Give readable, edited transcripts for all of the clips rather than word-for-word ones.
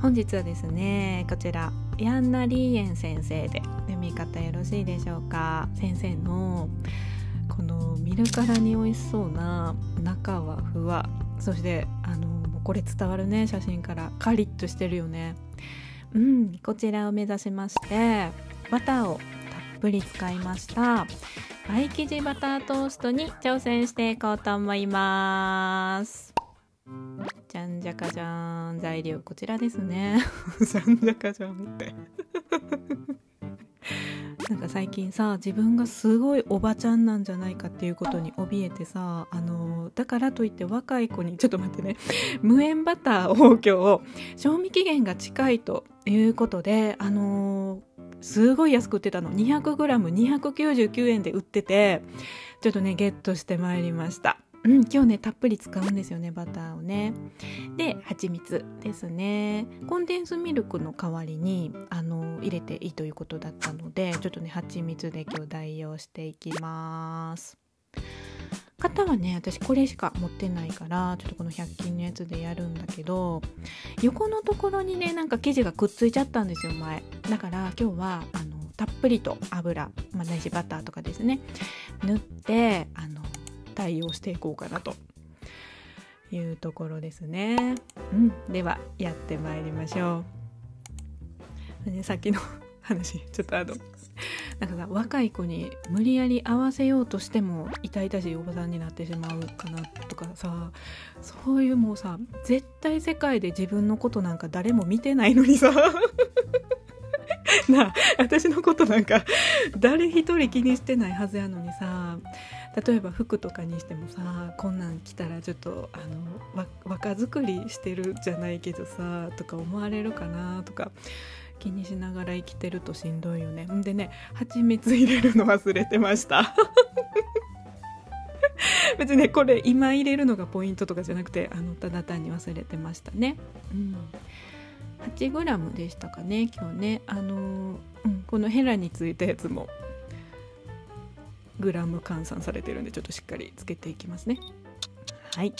本日はですね、こちらヤンナ・リーエン先生で読み方よろしいでしょうか。先生のこの見るからに美味しそうな中はふわ、そしてこれ伝わるね、写真からカリッとしてるよね。こちらを目指しましてバターをたっぷり使いましたパイ生地バタートーストに挑戦していこうと思います。じゃんじゃかじゃん。材料こちらですねじゃんじゃかじゃんってなんか最近さ、自分がすごいおばちゃんなんじゃないかっていうことに怯えてさ、だからといって若い子にちょっと待ってね無塩バターを今日賞味期限が近いということですごい安く売ってたの。 200g299 円で売ってて、ちょっとねゲットしてまいりました。今日ねたっぷり使うんですよね、バターをね。で蜂蜜ですね。コンデンスミルクの代わりに入れていいということだったので、ちょっとね蜂蜜で今日代用していきます。型はね、私これしか持ってないからちょっとこの100均のやつでやるんだけど、横のところにねなんか生地がくっついちゃったんですよ前。だから今日はたっぷりと油、ないしバターとかですね塗って対応していこうかなというところですね。ではやってまいりましょう。さっきの話ちょっとなんかさ、若い子に無理やり合わせようとしても痛々しいおばさんになってしまうかなとかさ、そういうもうさ、絶対世界で自分のことなんか誰も見てないのにさなあ、私のことなんか誰一人気にしてないはずやのにさ、例えば服とかにしてもさ、こんなん着たらちょっと若作りしてるじゃないけどさとか思われるかなとか気にしながら生きてるとしんどいよね。んでね、蜂蜜入れるの忘れてました別にねこれ今入れるのがポイントとかじゃなくてただ単に忘れてましたね。8g でしたかね今日ね。このヘラについたやつもグラム換算されてるんで、ちょっとしっかりつけていきますね。はい。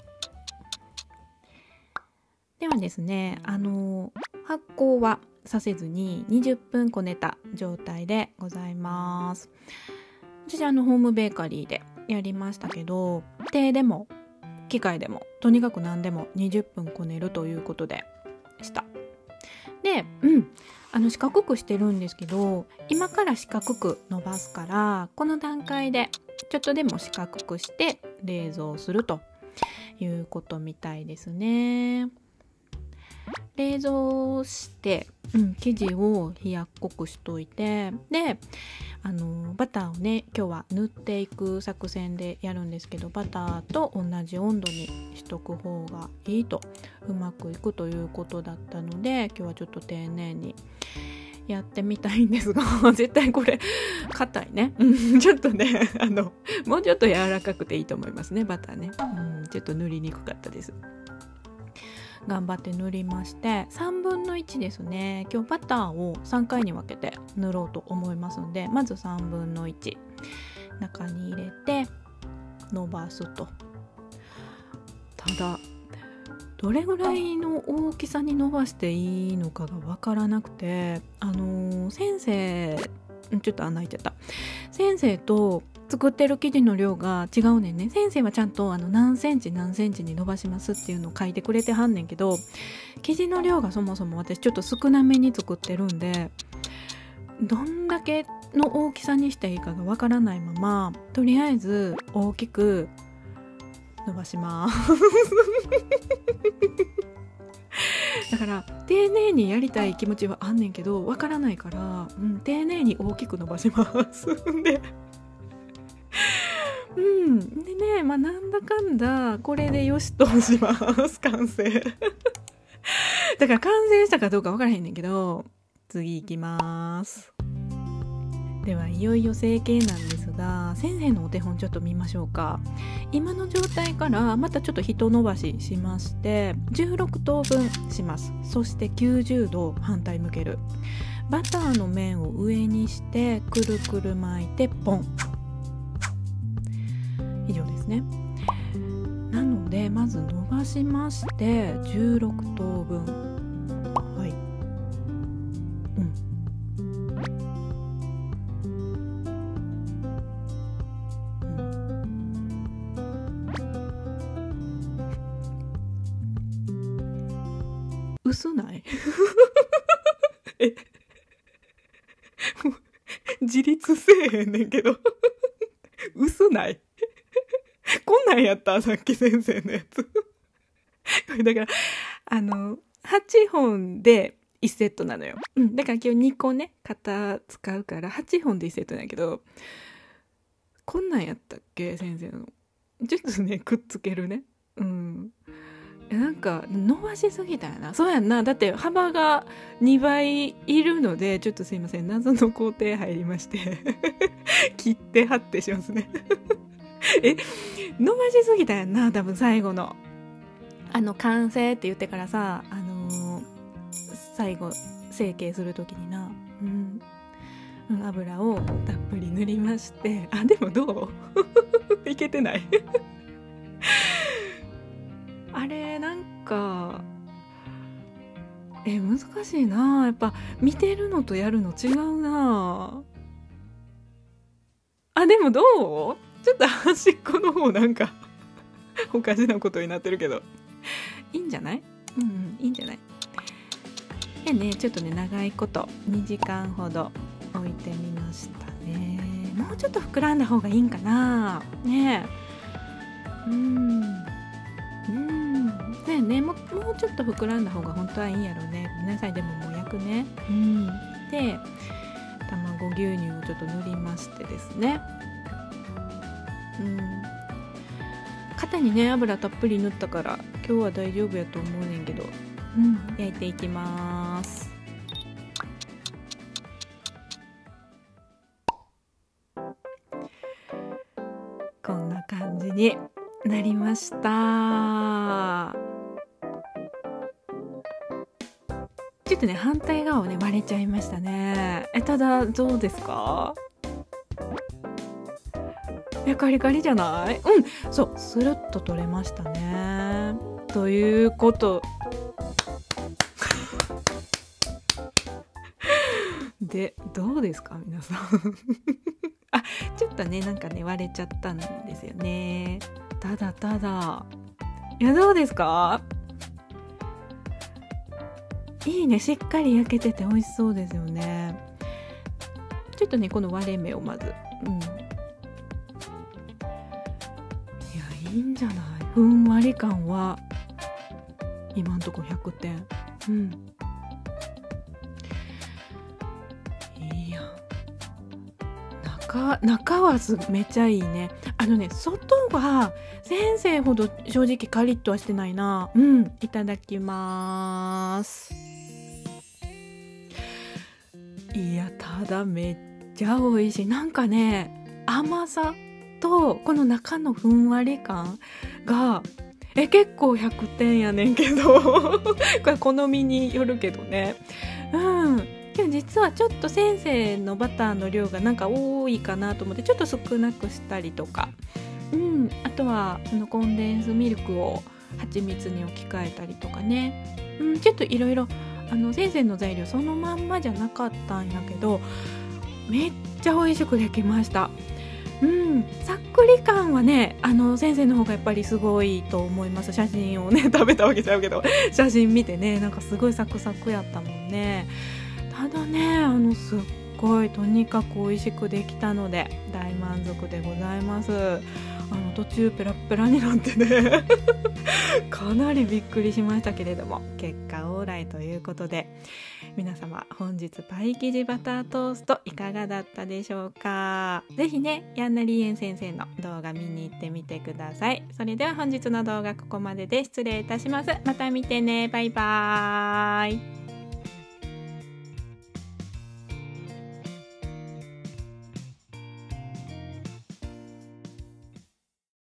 ではですね、発酵はさせずに20分こねた状態でございます。私ホームベーカリーでやりましたけど、手でも機械でもとにかく何でも20分こねるということでした。で、四角くしてるんですけど、今から四角く伸ばすからこの段階でちょっとでも四角くして冷蔵するということみたいですね。冷蔵して、生地を冷やっこくしといて、でバターをね今日は塗っていく作戦でやるんですけど、バターと同じ温度にしとく方がいいとうまくいくということだったので、今日はちょっと丁寧にやってみたいんですが絶対これ硬いねちょっとねもうちょっと柔らかくていいと思いますね、バターね。ちょっと塗りにくかったです。頑張って塗りまして、3分の1ですね。今日バターを3回に分けて塗ろうと思いますので、まず3分の1中に入れて伸ばすと。ただどれぐらいの大きさに伸ばしていいのかが分からなくて、先生ちょっと穴開いちゃった。先生と作ってる生地の量が違うねんね。先生はちゃんと何センチ何センチに伸ばしますっていうのを書いてくれてはんねんけど、生地の量がそもそも私ちょっと少なめに作ってるんで、どんだけの大きさにしていいかがわからないまま、とりあえず大きく伸ばしますだから丁寧にやりたい気持ちはあんねんけどわからないから、丁寧に大きく伸ばしますででね、なんだかんだこれでよしとします完成だから完成したかどうか分からへんねんけど、次行きます。ではいよいよ成形なんですが、先生のお手本ちょっと見ましょうか。今の状態からまたちょっと一伸ばししまして16等分します。そして90度反対向ける。バターの面を上にしてくるくる巻いてポン。以上ですね。なのでまず伸ばしまして16等分、はい、薄ないえ自立せえへんねんけど薄ないこんなんやったさっき先生のやつこれだから8本で1セットなのよ、だから今日2個ね型使うから8本で1セットなんやけど、こんなんやったっけ先生の。ちょっとねくっつけるね、なんか伸ばしすぎたやな。そうやんな、だって幅が2倍いるので、ちょっとすいません、謎の工程入りまして切って貼ってしますね伸ばしすぎたやんな、多分最後の完成って言ってからさ、最後成形する時にな、油をたっぷり塗りまして、でもどういけてないあれなんか難しいな。やっぱ見てるのとやるの違うな。でもどう？ちょっと端っこの方なんかおかしなことになってるけど、いいんじゃない？いいんじゃない？でね、ちょっとね長いこと2時間ほど置いてみましたね。もうちょっと膨らんだ方がいいんかなね。ね、もうちょっと膨らんだ方が本当はいいんやろうね。皆さんでももう焼くね。で卵牛乳をちょっと塗りましてですね、肩にね油たっぷり塗ったから今日は大丈夫やと思うねんけど、焼いていきます。こんな感じになりました。ちょっとね反対側をね割れちゃいましたね。ただどうですか？カリカリじゃない？そうスルッと取れましたね。ということでどうですか皆さんちょっとねなんかね割れちゃったんですよね。ただいやどうですか？いいね、しっかり焼けてて美味しそうですよね。ちょっとねこの割れ目をまず、いやいいんじゃない？ふんわり感は今んとこ100点。いや中はめちゃいいね。外が先生ほど正直カリッとはしてないな。いただきます。いやただめっちゃ美味しい。なんかね甘さとこの中のふんわり感が結構100点やねんけどこれ好みによるけどね。でも実はちょっと先生のバターの量がなんか多いかなと思ってちょっと少なくしたりとか、あとはそのコンデンスミルクを蜂蜜に置き換えたりとかね、ちょっといろいろ先生の材料そのまんまじゃなかったんやけどめっちゃ美味しくできました。さっくり感はね先生の方がやっぱりすごいと思います。写真をね食べたわけちゃうけど写真見てねなんかすごいサクサクやったもんね。ただねすっごいとにかく美味しくできたので大満足でございます。途中ペラペラになってねかなりびっくりしましたけれども結果オーライということで、皆様本日パイ生地バタートーストいかがだったでしょうか。ぜひねヤンナリエン先生の動画見に行ってみてください。それでは本日の動画ここまでで失礼いたします。また見てね、バイバーイ。